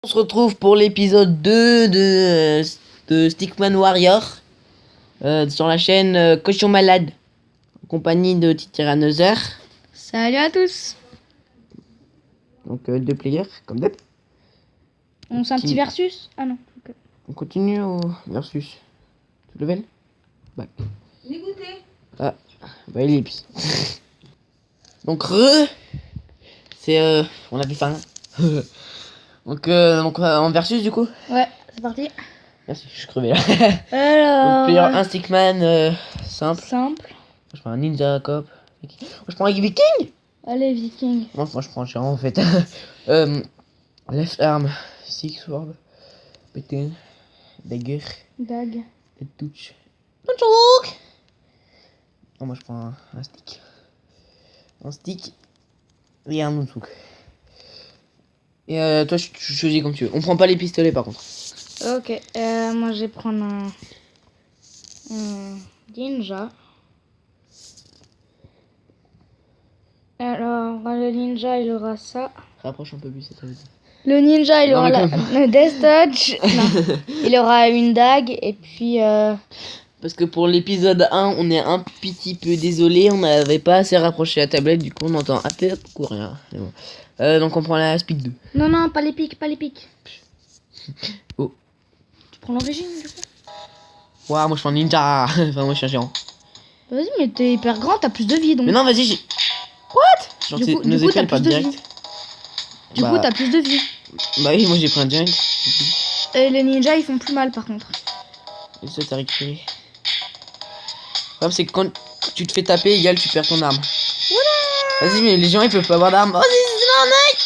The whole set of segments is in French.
On se retrouve pour l'épisode 2 de Stickman Warrior sur la chaîne Cochon Malade en compagnie de Tyrannosaure. Salut à tous. Donc deux players comme d'hab. On fait un petit versus. Ah non. Okay. On continue au versus. Tout level. Back. Dégoûté. Ah, bah ellipse. Donc c'est on a plus faim. donc en versus du coup. Ouais, c'est parti. Merci, je suis crevé là. Alors. Donc, player un Stickman simple. Simple. Je prends un Ninja Cop. Je prends un Viking. Allez, Viking. Moi je prends un géant en fait. Left arm, six sword, pété, dagger, Dag. et touch. Non, moi je prends un stick. Un stick et un Nunchuk. Et toi tu choisis comme tu veux. On prend pas les pistolets par contre. Ok. Moi je vais prendre un ninja. Alors, le ninja il aura ça. Rapproche un peu plus cette fois. Le ninja il Non, aura le Death Dodge. Non. Il aura une dague et puis. Parce que pour l'épisode 1, on est un petit peu désolé, on n'avait pas assez rapproché la tablette, du coup on entend à peu près rien. Bon. Donc on prend la Speed 2. Non, pas les pics, pas les pics. Oh. Tu prends l'origine du coup. Waouh, moi je prends Ninja. Enfin, moi je suis un géant. Vas-y, mais t'es hyper grand, t'as plus de vie donc. Mais non, vas-y, j'ai. What? Genre, Du coup, nos épées, t'as elles partent plus de direct. vie. Du coup, t'as plus de vie. Bah oui, moi j'ai pris un direct. Et les ninjas, ils font plus mal par contre. Et ça, t'as récupéré. Le problème, c'est que quand tu te fais taper, égal, tu perds ton arme. Voilà. Vas-y, mais les gens ils peuvent pas avoir d'arme. Oh, c'est l'arnaque!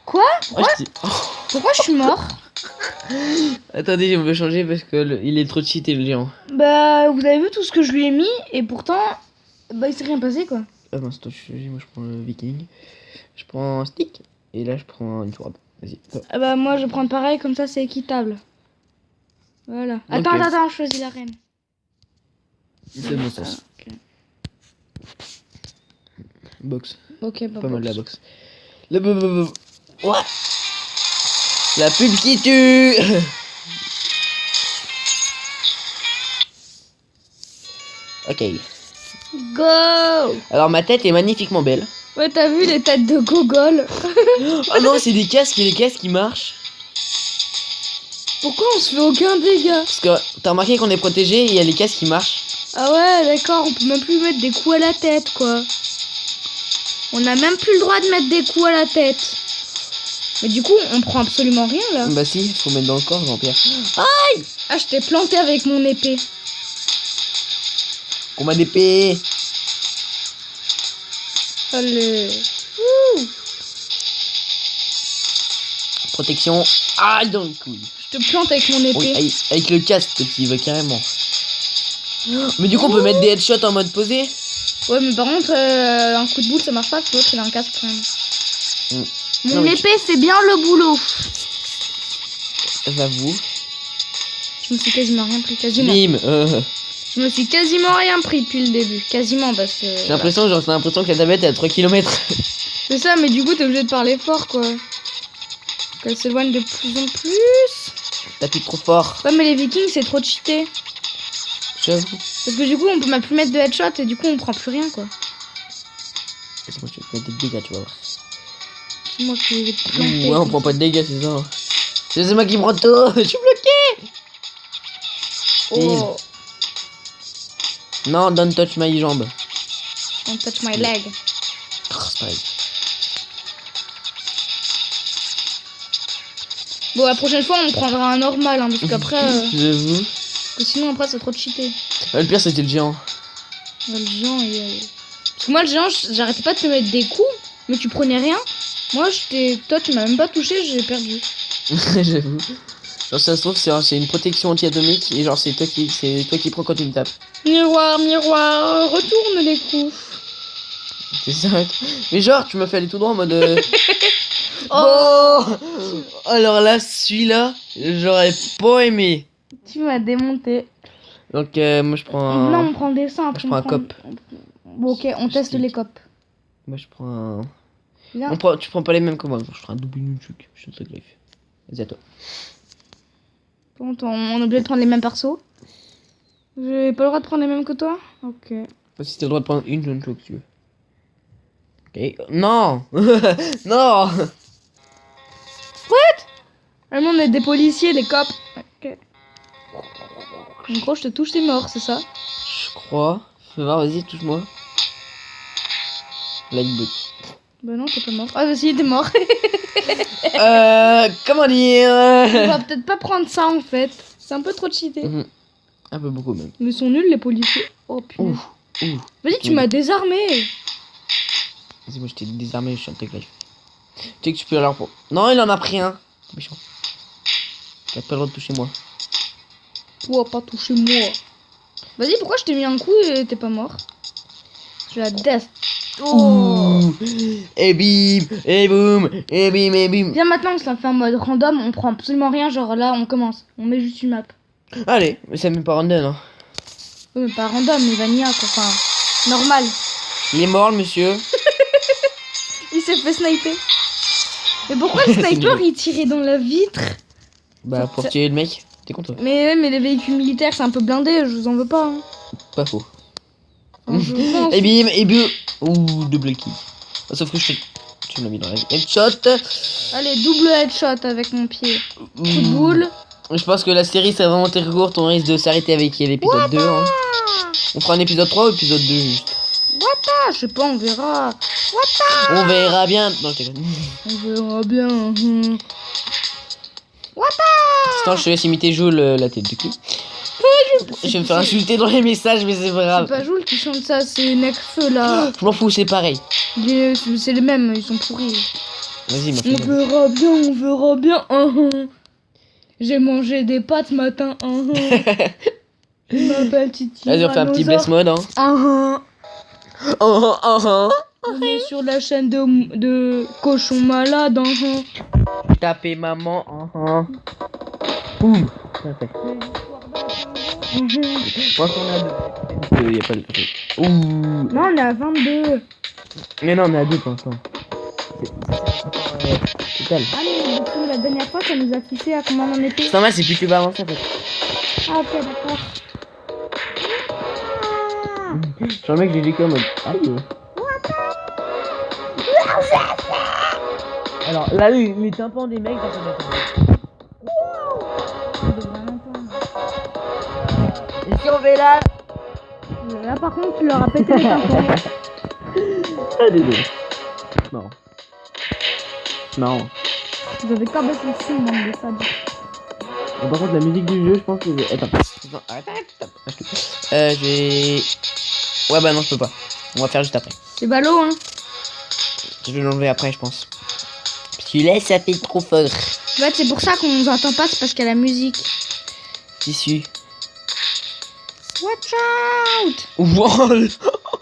Quoi? Oh, Pourquoi je suis mort? Attendez, on veut changer parce que il est trop cheaté le géant. Bah, vous avez vu tout ce que je lui ai mis et pourtant, bah, il s'est rien passé quoi. Ah non, c'est toi, moi je prends le Viking. Je prends un stick. Et là, je prends une sword. Vas-y. Oh. Ah bah, moi je vais prendre pareil, comme ça c'est équitable. Voilà. Attends, je choisis la reine. C'est bon sens. Okay. Box. Ok, pas mal la box. What? La pub qui tue. Ok. Go! Alors ma tête est magnifiquement belle. Ouais, t'as vu les têtes de gogol? Oh non, c'est des casques et les casques qui marchent. Pourquoi on se fait aucun dégât? Parce que t'as remarqué qu'on est protégé et il y a les casques qui marchent. Ah ouais, d'accord, on peut même plus mettre des coups à la tête, quoi. On a même plus le droit de mettre des coups à la tête. Mais du coup, on prend absolument rien, là. Bah si, faut mettre dans le corps, Jean-Pierre. Aïe! Ah, je t'ai planté avec mon épée. Combat d'épée. Allez. Ouh. Protection. Ah, dans le couille. Je te plante avec mon épée. Oui, avec le casque, petit, va carrément. Mais du coup, on peut mettre des headshots en mode posé. Ouais, mais par contre, un coup de boule, ça marche pas, parce que l'autre, il a un casque quand même. Mon épée fait bien le boulot. J'avoue. Je me suis quasiment rien pris, quasiment. Bim. Je me suis quasiment rien pris depuis le début. Quasiment, parce que... J'ai l'impression que la tablette est à 3 km. C'est ça, mais du coup, t'es obligé de parler fort, quoi. Qu'elle s'éloigne de plus en plus. T'appuies trop fort. Ouais, mais les vikings, c'est trop cheaté. J'avoue. Parce que du coup, on peut même plus mettre de headshot et du coup, on prend plus rien, quoi. C'est moi, je vais te mettre des dégâts, tu vois. C'est moi qui vais te planter. Ouais, on prend pas de dégâts, c'est ça. C'est moi qui prends tout. Je suis bloqué. Oh. Non, don't touch my jambe. Don't touch my leg. Oh, c'est pareil. Bon, la prochaine fois, on prendra un normal, hein, parce qu'après... J'avoue. Parce que sinon, après, c'est trop cheaté. Le pire, c'était le géant. Ouais, le géant, parce que moi, le géant, j'arrêtais pas de te mettre des coups, mais tu prenais rien. Moi, toi, tu m'as même pas touché, j'ai perdu. J'avoue. Genre, ça se trouve, c'est une protection anti-atomique et genre, c'est toi qui prends quand tu me tapes. Miroir, miroir, retourne les coups. C'est ça. Mais genre, tu m'as fait aller tout droit en mode. Oh. Alors là, celui-là, j'aurais pas aimé. Tu m'as démonté. Donc, moi je prends un. Non, on prend des simples. Je prends un cop. Bon, ok, on teste les copes. Moi je prends un. Viens. Tu prends pas les mêmes que moi. Je ferai un double Nunchuk. Je suis très grave. Vas-y à toi. Bon, on est obligé de prendre les mêmes persos. J'ai pas le droit de prendre les mêmes que toi? Ok. Si t'as le droit de prendre une Nunchuk, si tu veux. Ok. Non. Non. Ah, on est des policiers, des cops. Ok. En gros, je te touche, t'es mort, c'est ça? Je crois. Fais voir, vas-y, touche-moi. Lightboot. Bah non, t'es pas mort. Ah, bah si, t'es mort. Comment dire On va peut-être pas prendre ça en fait. C'est un peu trop cheaté. Un peu beaucoup même. Mais ils sont nuls les policiers. Oh putain. Ouf. Vas-y, tu m'as désarmé. Vas-y, moi je t'ai désarmé, je suis en tech life. Tu sais que tu peux alors pour. Non, il en a pris un. Méchant. T'as pas le droit de toucher moi. Toi, pas toucher moi. Vas-y, pourquoi je t'ai mis un coup et t'es pas mort? Je la death. Oh. Ouh. Et bim, et boum, et bim, et bim. Viens maintenant, on se la fait en mode random. On prend absolument rien. Genre là, on commence. On met juste une map. Allez, mais ça met pas random, hein. Oui, mais pas random, mais vanilla quoi. Enfin, normal. Il est mort, le monsieur. Il s'est fait sniper. Mais pourquoi le sniper il tirait dans la vitre? Bah, pour tuer le mec, t'es content. Mais les véhicules militaires c'est un peu blindé, je vous en veux pas. Hein. Pas faux. Enfin, je pense. Et bim, et bim. Ouh, double kill. Ah, sauf que tu me l'as mis dans la vie. Headshot. Allez, double headshot avec mon pied. Coup de Ouh. boule. Je pense que la série serait vraiment très courte, on risque de s'arrêter avec l'épisode 2. Hein. On fera un épisode 3 ou épisode 2 juste. What? Je sais pas, on verra. What? On verra bien. Non, je déconne. On verra bien. What? Attends, je te laisse imiter Joule la tête du cul. Je vais me faire insulter dans les messages, mais c'est pas C'est grave. pas Joule qui chante ça, c'est Necfeu là. Je m'en fous, c'est pareil. C'est les mêmes, ils sont pourris. Vas-y, ma On fille. verra bien, on verra bien. J'ai mangé des pâtes ce matin. Je m'appelle Titi. Vas-y, on fait un petit bless mode. Hein. On est sur la chaîne de cochon malade. Tapez maman. Ouh. Parfait. Moi, on est à 2. Y a pas de truc. Ouh. Non, on est à 22. Mais non, on est à 2 pour l'instant. C'est tel. Ah, mais du coup, la dernière fois, ça nous affichait à combien on en était. C'est normal, c'est plus tu vas avancer en fait. Ah, ok, d'accord. Genre le mec, j'ai dit comme mode. Aïe. Alors là, les tympans des mecs dans cette Et si on fait là. Là, par contre, tu leur as pété les tympans. Ah, désolé. Marrant. Marrant. Vous avez pas baissé le son, bande de sables. Par contre, la musique du jeu, je pense que. Attends. J'ai. Ouais, bah non, je peux pas. On va faire juste après. C'est ballot, hein. Je vais l'enlever après, je pense. Parce que là, ça fait trop fort. En fait, c'est pour ça qu'on nous entend pas, c'est parce qu'il y a la musique. Tissu. Watch out! Wow.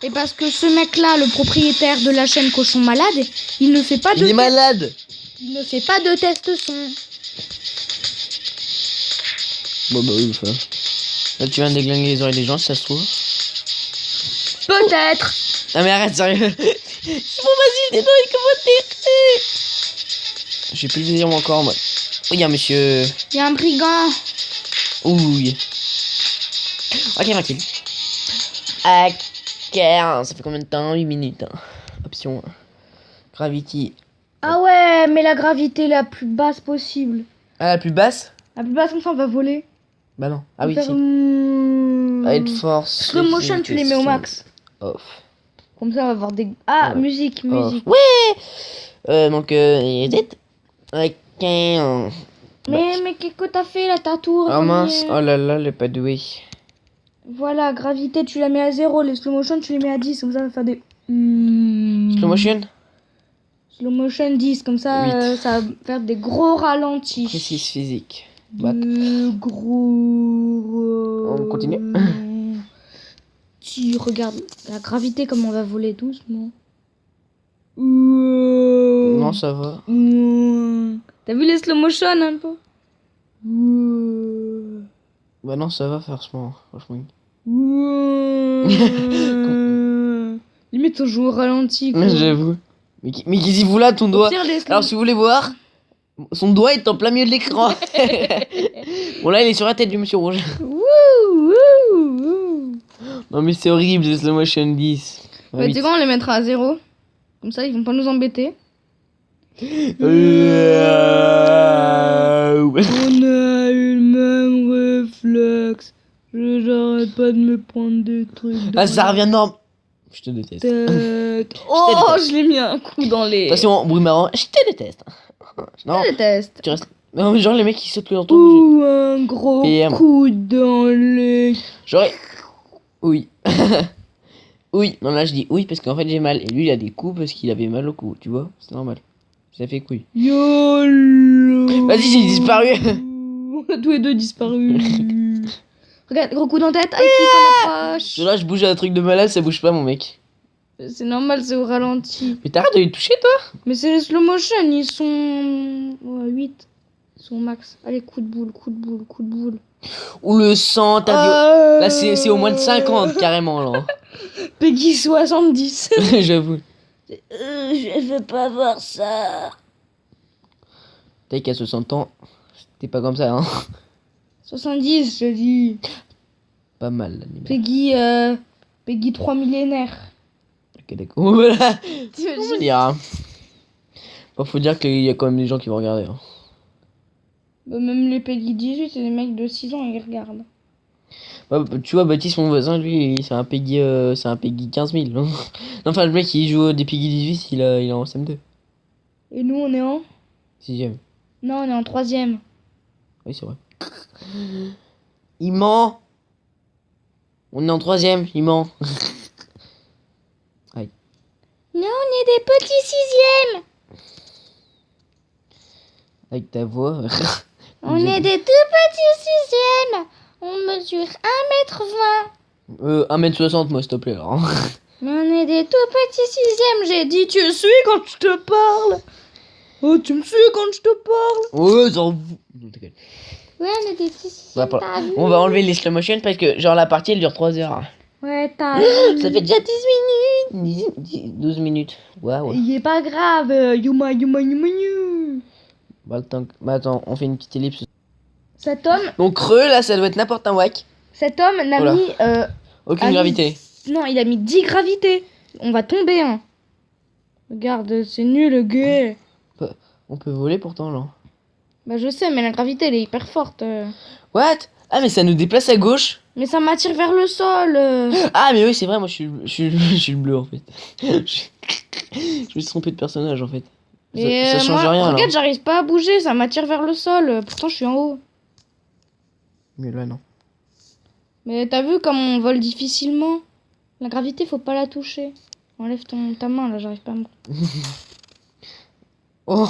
Et parce que ce mec-là, le propriétaire de la chaîne Cochon Malade, il ne fait pas de Il est malade. Il ne fait pas de test son. Bon, bah oui, enfin. Là, tu viens de déglinguer les oreilles des gens, si ça se trouve. Peut-être. Ah, mais arrête, sérieux. C'est bon, vas-y, t'es dans les commentaires. J'ai plus le désir encore, moi. Oui, un monsieur. Il y a un brigand. Ouh. Ok, tranquille. Ok, ça fait combien de temps? 8 minutes. Hein. Option. Gravity. Ah ouais, mais la gravité la plus basse possible. Ah, la plus basse? La plus basse, comme ça, on va voler. Bah non. Ah On oui, va si. faire, Aide force. Slow motion, tu les mets au max. Off. Comme ça, on va avoir des... Ah, Ouais. musique, musique. Ouais. Donc, edit. Ok. Mais qu'est-ce que t'as fait là? T'as tout Oh mince. remis. Oh là là, le pas doué. Voilà, gravité, tu la mets à 0. Les slow motion, tu les mets à 10. Comme ça, on va faire des... Slow motion. Slow motion 10. Comme ça, 8. ça va faire des gros ralentis. Précise physique. De gros... On continue. Tu regardes la gravité, comment on va voler doucement. Non, Non, ça va. T'as vu les slow motion un peu? Bah non, ça va, franchement. Limite on joue au ralenti quoi. J'avoue. Mais qu'est-ce qu'il fout là, ton Au doigt? pire, laisse-le. Alors, si vous voulez voir, son doigt est en plein milieu de l'écran. Bon, là, il est sur la tête du monsieur rouge. Wouh, wouh, wouh. Non, mais c'est horrible, le slow motion 10. Bah, tu sais quoi, on les mettra à 0. Comme ça, ils vont pas nous embêter. On On a eu le même réflexe. J'arrête pas de me prendre des trucs dans Ah, ça revient de norme. Je te déteste. De tête. Oh, je l'ai mis un coup dans les... toute façon, bruit marrant, je te déteste. Non, Je déteste. tu restes. Non, mais genre, les mecs qui sautent le temps. Ou un gros PM. coup dans les... J'aurais. Oui. Oui, non, là, je dis oui parce qu'en fait, j'ai mal. Et lui, il a des coups parce qu'il avait mal au cou, tu vois? C'est normal. Ça fait couille. YOLO. Vas-y, j'ai disparu. On a tous les deux disparu. Regarde, gros coup dans la tête. Aïe, qui qu'on approche. Là, je bouge à un truc de malade, ça bouge pas, mon mec. C'est normal, c'est au ralenti. Mais t'arrêtes de les toucher, toi? Mais c'est les slow motion, ils sont... Ouais, 8. Ils sont au max. Allez, coup de boule, coup de boule, coup de boule. Ou le sang, t'as dit. Là, c'est au moins de 50, carrément, là. Peggy 70. J'avoue. Je veux pas voir ça. T'as qu'à 60 ans, t'es pas comme ça, hein. 70, je dis. Pas mal, l'animal. Peggy 3 millénaires. Ok, d'accord. Voilà. T'imagines? On va dire, hein. Bon, faut dire qu'il y a quand même des gens qui vont regarder. Hein. Bah, même les Peggy 18, c'est des mecs de 6 ans, ils regardent. Bah, tu vois, Baptiste, mon voisin, lui, c'est un Peggy 15 000. Non, enfin, le mec, il joue des Peggy 18, il est en CM2. Et nous, on est en... 6ème. Non, on est en 3ème. Oui, c'est vrai. Il ment. On est en 3ème, il ment. Aïe. Non, on est des petits 6ème. Avec ta voix. On est des tout petits 6ème. On mesure 1m20. 1m60, moi, s'il te plaît, alors. Hein. Mais on est des tout petits 6ème. J'ai dit, tu suis quand je te parle. Oh, tu me suis quand je te parle. Ouais, s'en fout. Non, t'inquiète. Ouais, on est des petits 6ème. Bah, on va enlever les slow motion parce que, genre, la partie, elle dure 3 heures. Ouais, t'as... Ça fait déjà 10 minutes. 12 minutes. Waouh. Il est pas grave. Yuma. Bah, attends, on fait une petite ellipse. Cet homme Donc, creux, là, ça doit être n'importe un whack. n'a Voilà. mis... Aucune Ah, gravité. Non, il a mis 10 gravités. On va tomber, hein. Regarde, c'est nul, gay. On peut voler pourtant, là. Bah, je sais, mais la gravité, elle est hyper forte. What? Ah, mais ça nous déplace à gauche. Mais ça m'attire vers le sol. Ah, mais oui, c'est vrai, moi, je suis le bleu, en fait. Je me suis trompé de personnage, en fait. Ça change moi, rien, regarde, là. j'arrive pas à bouger, ça m'attire vers le sol. Pourtant, je suis en haut. Mais là, non. Mais t'as vu comme on vole difficilement? La gravité, faut pas la toucher. Enlève ta main, là, j'arrive pas à me... Oh,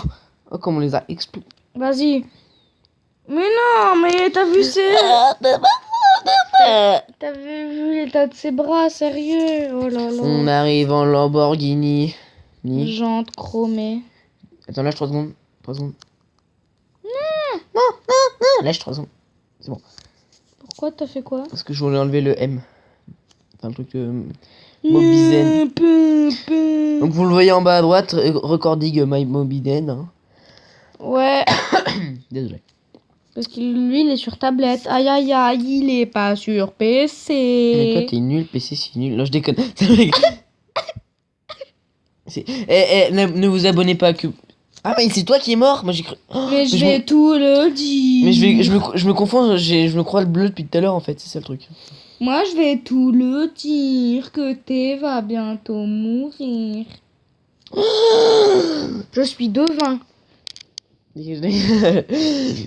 comme on les a explosés. Vas-y. Mais non, mais t'as vu T'as vu l'état de ses bras, sérieux? Oh là là. On arrive en Lamborghini. Jante chromée. Attends, lâche 3 secondes. 3 secondes. Non, lâche 3 secondes. C'est bon. Pourquoi t'as fait quoi? Parce que je voulais enlever le M. Enfin, le truc Mobizen. Donc, vous le voyez en bas à droite, recording my Mobizen. Hein. Ouais. Désolé. Parce que lui, il est sur tablette. Aïe, aïe, aïe, il est pas sur Mais toi, PC. t'es nul, PC, c'est nul. Non, je déconne. Ne vous abonnez pas que... Ah, mais c'est toi qui es mort. Moi, j'ai cru... Oh, Mais je vais tout le dire. Mais je me confonds, je me crois le bleu depuis tout à l'heure, en fait. C'est ça, le truc. Moi, je vais tout le dire que Thé va bientôt mourir. Je suis devin.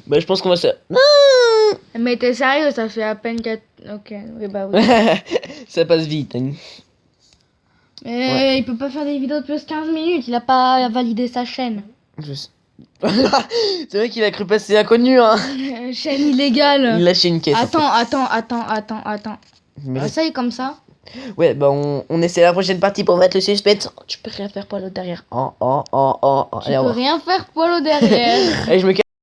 Bah, je pense qu'on va se... Mais t'es sérieux, ça fait à peine 4... Ok, oui, bah oui. Ça passe vite. Hein. Mais il peut pas faire des vidéos de plus 15 minutes, il a pas validé sa chaîne. C'est vrai qu'il a cru passer inconnu, hein. Chaîne illégale. Il lâchait une caisse. Attends. Mais... Ça y est, comme ça. Ouais, bah on essaie la prochaine partie pour mettre le suspense. Tu peux rien faire pour l'autre derrière. Tu peux rien faire, poil au derrière. Allez, je me casse.